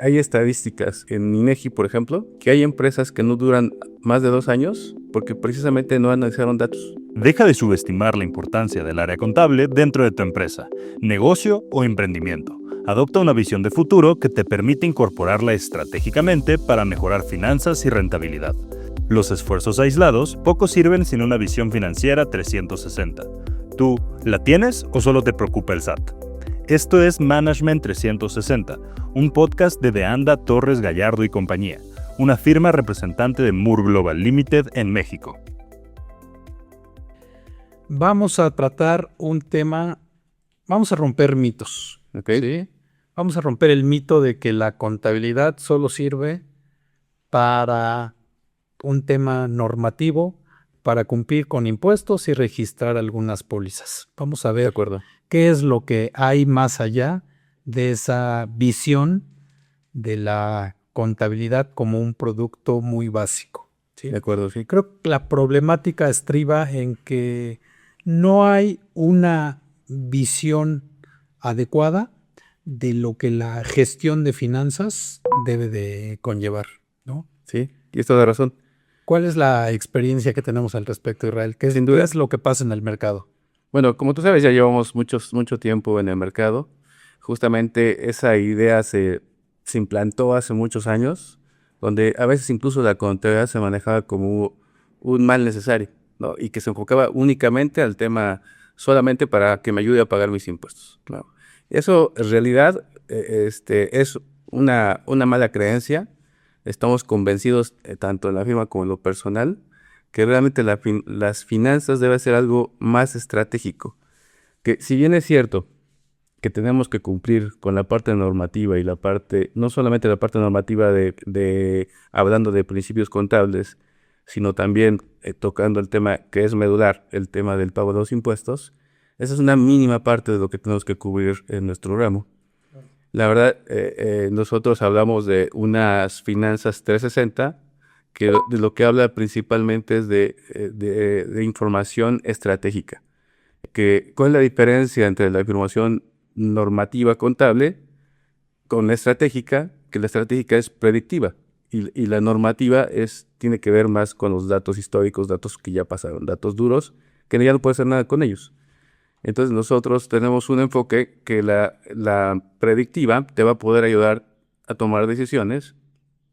hay estadísticas en INEGI, por ejemplo, que hay empresas que no duran más de 2 años porque precisamente no analizaron datos. Deja de subestimar la importancia del área contable dentro de tu empresa, negocio o emprendimiento. Adopta una visión de futuro que te permite incorporarla estratégicamente para mejorar finanzas y rentabilidad. Los esfuerzos aislados poco sirven sin una visión financiera 360. ¿Tú la tienes o solo te preocupa el SAT? Esto es Management 360, un podcast de Deanda Torres Gallardo y compañía, una firma representante de Moore Global Limited en México. Vamos a tratar un tema, vamos a romper mitos. ¿Okay? ¿Sí? Vamos a romper el mito de que la contabilidad solo sirve para un tema normativo, para cumplir con impuestos y registrar algunas pólizas. Vamos a De ver acuerdo. qué es lo que hay más allá de esa visión de la contabilidad como un producto muy básico. ¿Sí? De acuerdo, sí. Creo que la problemática estriba en que no hay una visión adecuada de lo que la gestión de finanzas debe de conllevar, ¿no? Sí, tienes toda razón. ¿Cuál es la experiencia que tenemos al respecto, Israel? ¿Qué Sin duda. es lo que pasa en el mercado? Bueno, como tú sabes, ya llevamos mucho tiempo en el mercado. Justamente esa idea se implantó hace muchos años, donde a veces incluso la contabilidad se manejaba como un mal necesario, ¿no? Y que se enfocaba únicamente al tema solamente para que me ayude a pagar mis impuestos, ¿no? Eso en realidad es una mala creencia. Estamos convencidos, tanto en la firma como en lo personal, que realmente las finanzas debe ser algo más estratégico. Que si bien es cierto que tenemos que cumplir con la parte normativa y la parte, no solamente la parte normativa hablando de principios contables, sino también tocando el tema que es medular, el tema del pago de los impuestos, esa es una mínima parte de lo que tenemos que cubrir en nuestro ramo. La verdad, nosotros hablamos de unas finanzas 360, que de lo que habla principalmente es de información estratégica. ¿Cuál es la diferencia entre la información normativa contable con la estratégica? Que la estratégica es predictiva y la normativa tiene que ver más con los datos históricos, datos que ya pasaron, datos duros, que ya no puede hacer nada con ellos. Entonces nosotros tenemos un enfoque que la predictiva te va a poder ayudar a tomar decisiones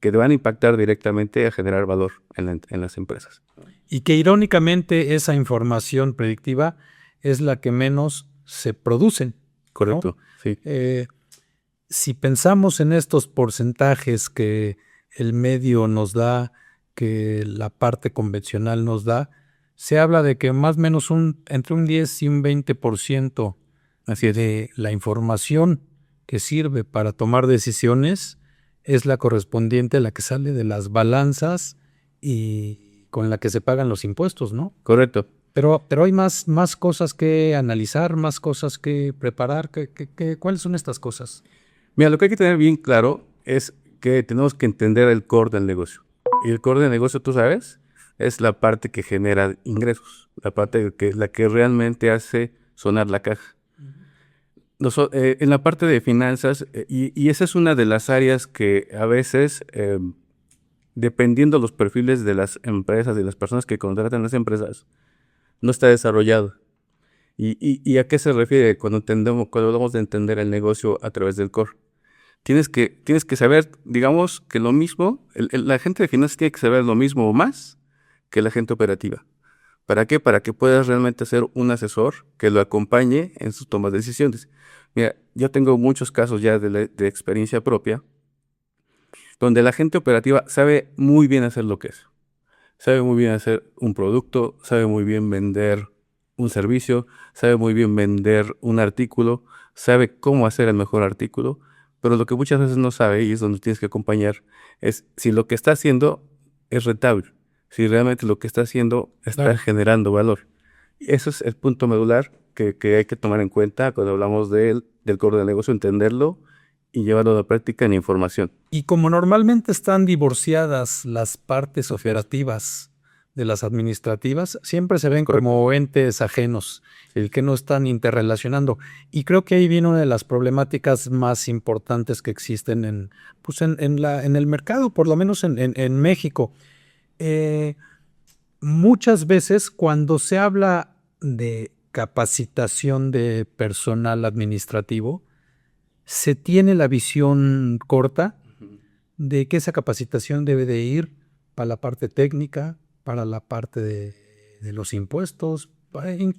que te van a impactar directamente a generar valor en las empresas. Y que irónicamente esa información predictiva es la que menos se producen. Correcto, ¿no? sí. Si pensamos en estos porcentajes que el medio nos da, que la parte convencional nos da, se habla de que más o menos entre un 10 y un 20% Así es. de la información que sirve para tomar decisiones es la correspondiente a la que sale de las balanzas y con la que se pagan los impuestos, ¿no? Correcto. Pero hay más cosas que analizar, más cosas que preparar. ¿Cuáles son estas cosas? Mira, lo que hay que tener bien claro es que tenemos que entender el core del negocio. Y el core del negocio, tú sabes, es la parte que genera ingresos, la que realmente hace sonar la caja. En la parte de finanzas, y esa es una de las áreas que a veces, dependiendo de los perfiles de las empresas, de las personas que contratan las empresas, no está desarrollado. ¿Y a qué se refiere cuando hablamos de entender el negocio a través del core? Tienes que saber, digamos, que lo mismo, la gente de finanzas tiene que saber lo mismo o más que la gente operativa. ¿Para qué? Para que puedas realmente ser un asesor que lo acompañe en sus tomas de decisiones. Mira, yo tengo muchos casos ya de experiencia propia, donde la gente operativa sabe muy bien hacer lo que es. Sabe muy bien hacer un producto, sabe muy bien vender un servicio, sabe muy bien vender un artículo, sabe cómo hacer el mejor artículo, pero lo que muchas veces no sabe, y es donde tienes que acompañar, es si lo que está haciendo es rentable, si realmente lo que está haciendo está generando valor. Y eso es el punto medular que hay que tomar en cuenta cuando hablamos del core del negocio, entenderlo y llevarlo a la práctica en información. Y como normalmente están divorciadas las partes operativas de las administrativas, siempre se ven como entes ajenos, el que no están interrelacionando. Y creo que ahí viene una de las problemáticas más importantes que existen en el mercado, por lo menos en México. Muchas veces cuando se habla de capacitación de personal administrativo, se tiene la visión corta de que esa capacitación debe de ir para la parte técnica, para la parte de los impuestos,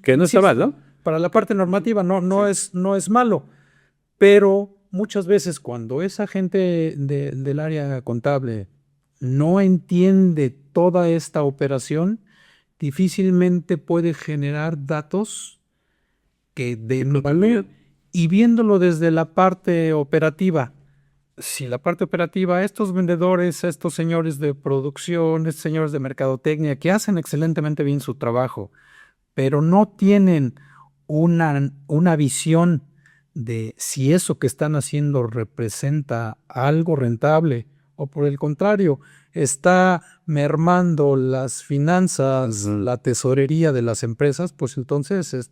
Que no está mal, ¿no? para la parte normativa, no es malo, pero muchas veces cuando esa gente del área contable no entiende toda esta operación, difícilmente puede generar datos que den valor. Y viéndolo desde la parte operativa, si la parte operativa, estos vendedores, estos señores de producción, estos señores de mercadotecnia, que hacen excelentemente bien su trabajo, pero no tienen una visión de si eso que están haciendo representa algo rentable o por el contrario, está mermando las finanzas, la tesorería de las empresas, pues entonces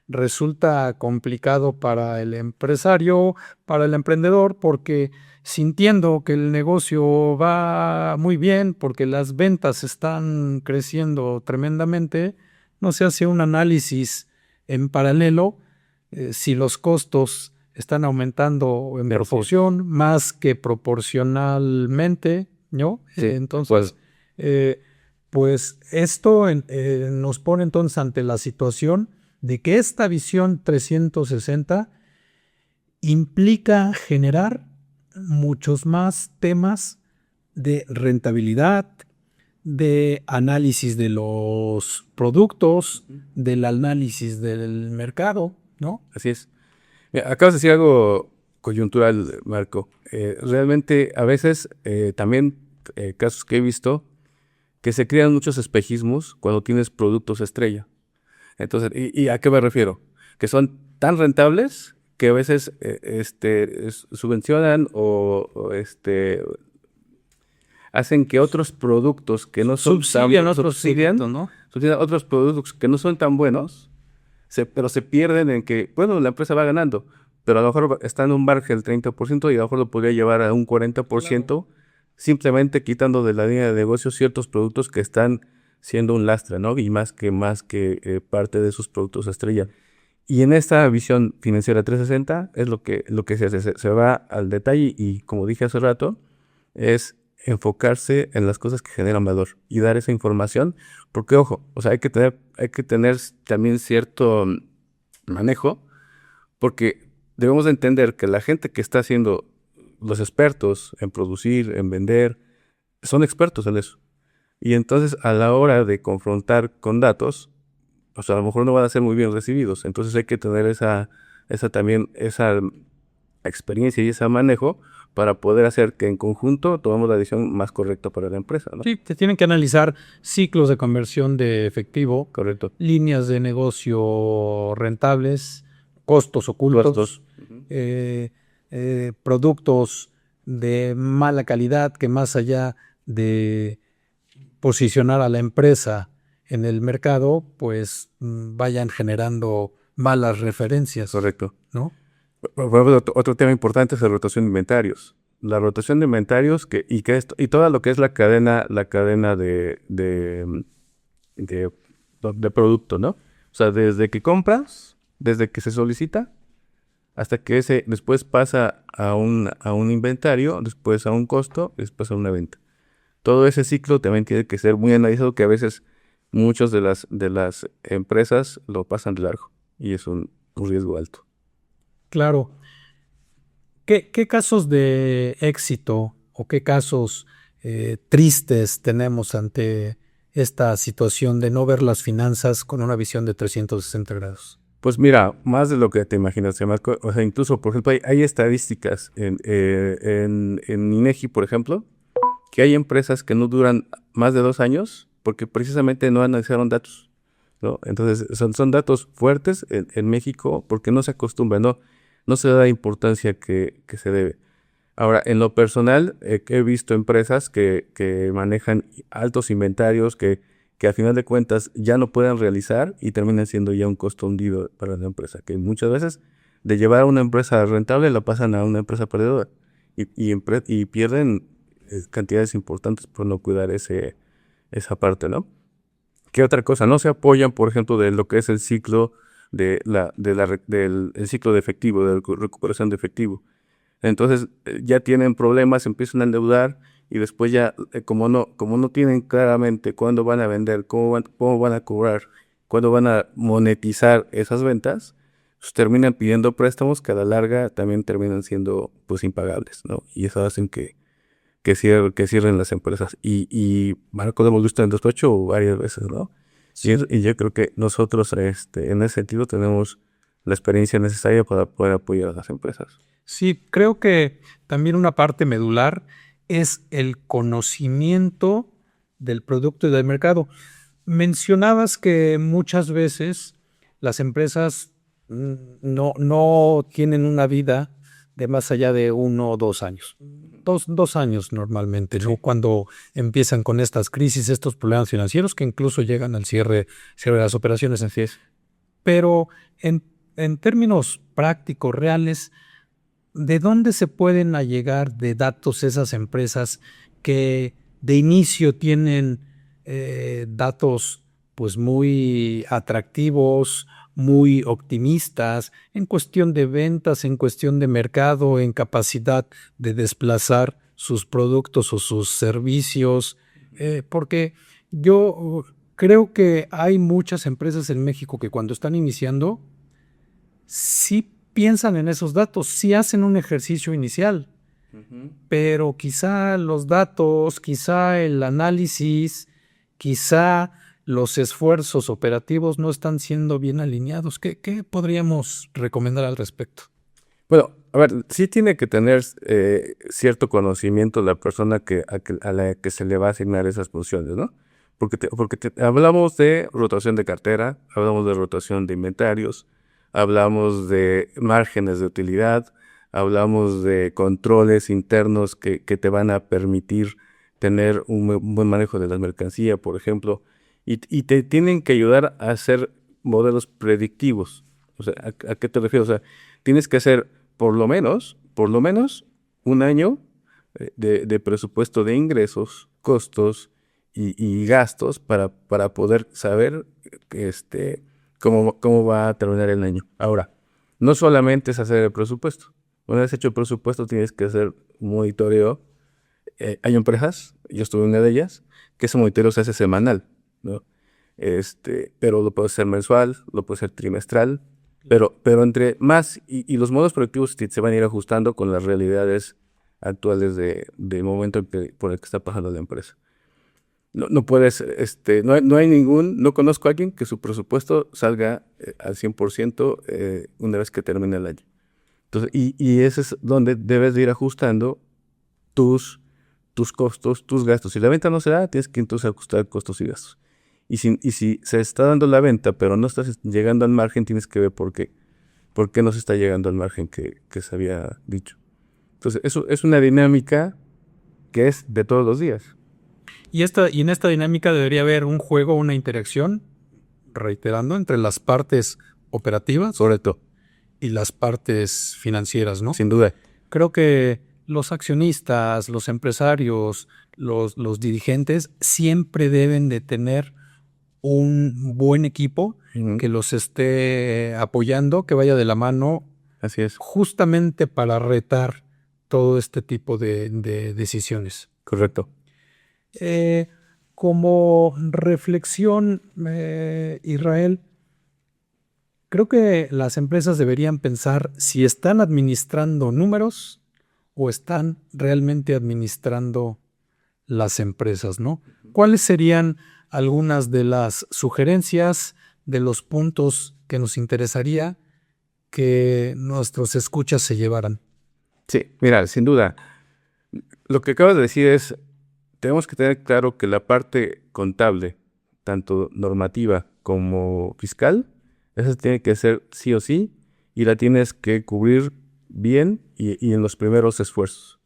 resulta complicado para el empresario, para el emprendedor, porque sintiendo que el negocio va muy bien, porque las ventas están creciendo tremendamente, no se hace un análisis en paralelo si los costos están aumentando en proporción más que proporcionalmente, ¿no? Sí, Entonces, pues esto nos pone entonces ante la situación de que esta visión 360 implica generar muchos más temas de rentabilidad, de análisis de los productos, del análisis del mercado, ¿no? Así es. Mira, acabas de decir algo coyuntural, Marco. Realmente a veces también casos que he visto que se crean muchos espejismos cuando tienes productos estrella. Entonces, ¿y a qué me refiero? Que son tan rentables que a veces subvencionan hacen que otros productos que no son Subsidian tan otros productos, ¿no? subsidian otros productos que no son tan buenos, pero se pierden en que, bueno, la empresa va ganando, pero a lo mejor está en un margen del 30% y a lo mejor lo podría llevar a un 40%, simplemente quitando de la línea de negocio ciertos productos que están siendo un lastre, ¿no? Y más que parte de sus productos estrella. Y en esta visión financiera 360 es lo que se hace, se va al detalle y como dije hace rato, es enfocarse en las cosas que generan valor y dar esa información, porque ojo, o sea, hay que tener también cierto manejo, porque debemos de entender que la gente que está haciendo, los expertos en producir, en vender, son expertos en eso. Y entonces a la hora de confrontar con datos, o sea, a lo mejor no van a ser muy bien recibidos. Entonces hay que tener esa experiencia y ese manejo para poder hacer que en conjunto tomemos la decisión más correcta para la empresa, ¿no? Sí, te tienen que analizar ciclos de conversión de efectivo, Correcto. líneas de negocio rentables, costos ocultos, productos de mala calidad que más allá de posicionar a la empresa en el mercado, pues vayan generando malas referencias. Correcto. ¿No? Por ejemplo, otro tema importante es la rotación de inventarios. La rotación de inventarios y todo lo que es la cadena de producto, ¿no? O sea, desde que compras, desde que se solicita, hasta que ese después pasa a un inventario, después a un costo, después a una venta. Todo ese ciclo también tiene que ser muy analizado, que a veces muchas de las empresas lo pasan de largo y es un riesgo alto. Claro. ¿Qué casos de éxito o qué casos tristes tenemos ante esta situación de no ver las finanzas con una visión de 360 grados? Pues mira, más de lo que te imaginas, Marco. O sea, incluso, por ejemplo, hay estadísticas en INEGI, por ejemplo, que hay empresas que no duran más de 2 años porque precisamente no analizaron datos, ¿no? Entonces, son datos fuertes en México porque no se acostumbran, no se da la importancia que se debe. Ahora, en lo personal, he visto empresas que manejan altos inventarios, que que a final de cuentas ya no pueden realizar y terminan siendo ya un costo hundido para la empresa, que muchas veces de llevar a una empresa rentable la pasan a una empresa perdedora y pierden cantidades importantes por no cuidar esa parte, ¿no? ¿Qué otra cosa? No se apoyan, por ejemplo, de lo que es el ciclo del ciclo de efectivo, de recuperación de efectivo. Entonces ya tienen problemas, empiezan a endeudar y después ya, como no tienen claramente cuándo van a vender, cómo van a cobrar, cuándo van a monetizar esas ventas, pues terminan pidiendo préstamos que a la larga también terminan siendo pues impagables, ¿no? Y eso hacen que cierren las empresas. Y Marco lo hemos visto en el despacho varias veces, ¿no? Sí. Y yo creo que nosotros en ese sentido tenemos la experiencia necesaria para poder apoyar a las empresas. Sí, creo que también una parte medular es el conocimiento del producto y del mercado. Mencionabas que muchas veces las empresas no tienen una vida de más allá de 1 o 2 años. Dos años normalmente, ¿no? Cuando empiezan con estas crisis, estos problemas financieros que incluso llegan al cierre de las operaciones. Así es. Pero en términos prácticos, reales, ¿de dónde se pueden allegar de datos esas empresas que de inicio tienen datos pues muy atractivos, muy optimistas en cuestión de ventas, en cuestión de mercado, en capacidad de desplazar sus productos o sus servicios? Porque yo creo que hay muchas empresas en México que cuando están iniciando sí piensan en esos datos, sí hacen un ejercicio inicial, pero quizá los datos, quizá el análisis, quizá los esfuerzos operativos no están siendo bien alineados. ¿Qué podríamos recomendar al respecto? Bueno, a ver, sí tiene que tener cierto conocimiento la persona a la que se le va a asignar esas funciones, ¿no? Porque hablamos de rotación de cartera, hablamos de rotación de inventarios, hablamos de márgenes de utilidad, hablamos de controles internos que te van a permitir tener un buen manejo de las mercancías, por ejemplo, y te tienen que ayudar a hacer modelos predictivos. O sea, ¿a qué te refieres? O sea, tienes que hacer por lo menos, un año de presupuesto de ingresos, costos y gastos para poder saber cómo va a terminar el año. Ahora, no solamente es hacer el presupuesto. Una vez hecho el presupuesto, tienes que hacer un monitoreo. Hay empresas, yo estuve en una de ellas, que ese monitoreo se hace semanal, ¿no? Pero lo puede ser mensual, lo puede ser trimestral, pero entre más, y los modos productivos se van a ir ajustando con las realidades actuales del momento por el que está pasando la empresa. No puedes, no conozco a alguien que su presupuesto salga al 100% una vez que termine el año. Entonces, y ese es donde debes de ir ajustando tus costos, tus gastos. Si la venta no se da, tienes que entonces ajustar costos y gastos. Y si se está dando la venta, pero no estás llegando al margen, tienes que ver por qué no se está llegando al margen que se había dicho. Entonces, eso es una dinámica que es de todos los días. Y en esta dinámica debería haber un juego, una interacción, reiterando, entre las partes operativas Sobre todo, y las partes financieras, ¿no? sin duda. Creo que los accionistas, los empresarios, los dirigentes siempre deben de tener un buen equipo que los esté apoyando, que vaya de la mano, Así es, justamente para retar todo este tipo de decisiones. correcto. Como reflexión, Israel, creo que las empresas deberían pensar si están administrando números o están realmente administrando las empresas, ¿no? ¿Cuáles serían algunas de las sugerencias, de los puntos que nos interesaría que nuestros escuchas se llevaran? Sí, mira, sin duda, lo que acabas de decir es, tenemos que tener claro que la parte contable, tanto normativa como fiscal, esa tiene que ser sí o sí, y la tienes que cubrir bien y en los primeros esfuerzos.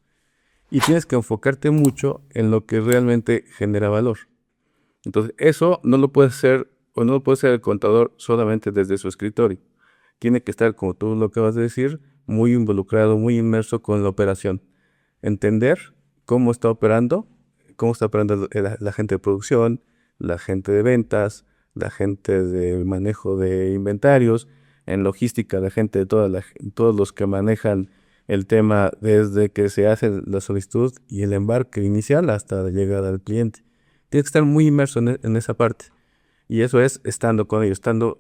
Y tienes que enfocarte mucho en lo que realmente genera valor. Entonces, eso no lo puede hacer, o no lo puede hacer el contador solamente desde su escritorio. Tiene que estar, como tú lo acabas de decir, muy involucrado, muy inmerso con la operación. Entender cómo está operando la gente de producción, la gente de ventas, la gente de manejo de inventarios, en logística, la gente de todos los que manejan el tema desde que se hace la solicitud y el embarque inicial hasta la llegada al cliente. Tienes que estar muy inmerso en esa parte. Y eso es estando con ellos, estando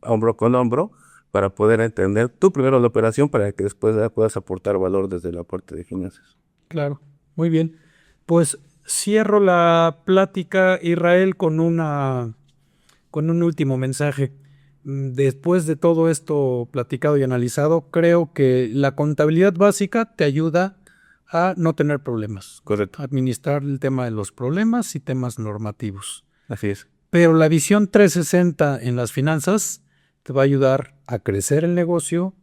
hombro con hombro, para poder entender tú primero la operación para que después puedas aportar valor desde la parte de finanzas. Claro, muy bien. Pues cierro la plática, Israel, con un último mensaje. Después de todo esto platicado y analizado, creo que la contabilidad básica te ayuda a no tener problemas. Correcto. Administrar el tema de los problemas y temas normativos. Así es. Pero la visión 360 en las finanzas te va a ayudar a crecer el negocio,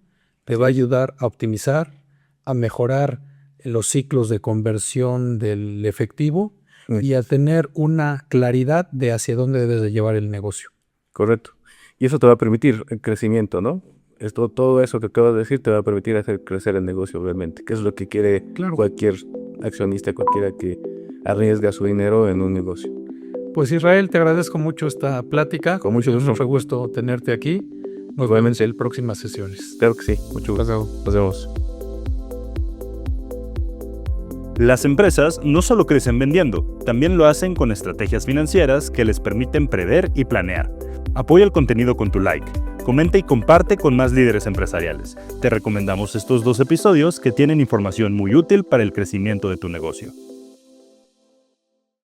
te va a ayudar a optimizar, a mejorar los ciclos de conversión del efectivo y a tener una claridad de hacia dónde debes de llevar el negocio. Correcto. Y eso te va a permitir el crecimiento, ¿no? Todo eso que acabas de decir te va a permitir hacer crecer el negocio, obviamente, que es lo que quiere cualquier accionista, cualquiera que arriesga su dinero en un negocio. Pues Israel, te agradezco mucho esta plática. Con mucho gusto. Fue gusto tenerte aquí. Nos vemos en próximas sesiones. Claro que sí. Mucho gusto. Nos vemos. Las empresas no solo crecen vendiendo, también lo hacen con estrategias financieras que les permiten prever y planear. Apoya el contenido con tu like, comenta y comparte con más líderes empresariales. Te recomendamos estos 2 episodios que tienen información muy útil para el crecimiento de tu negocio.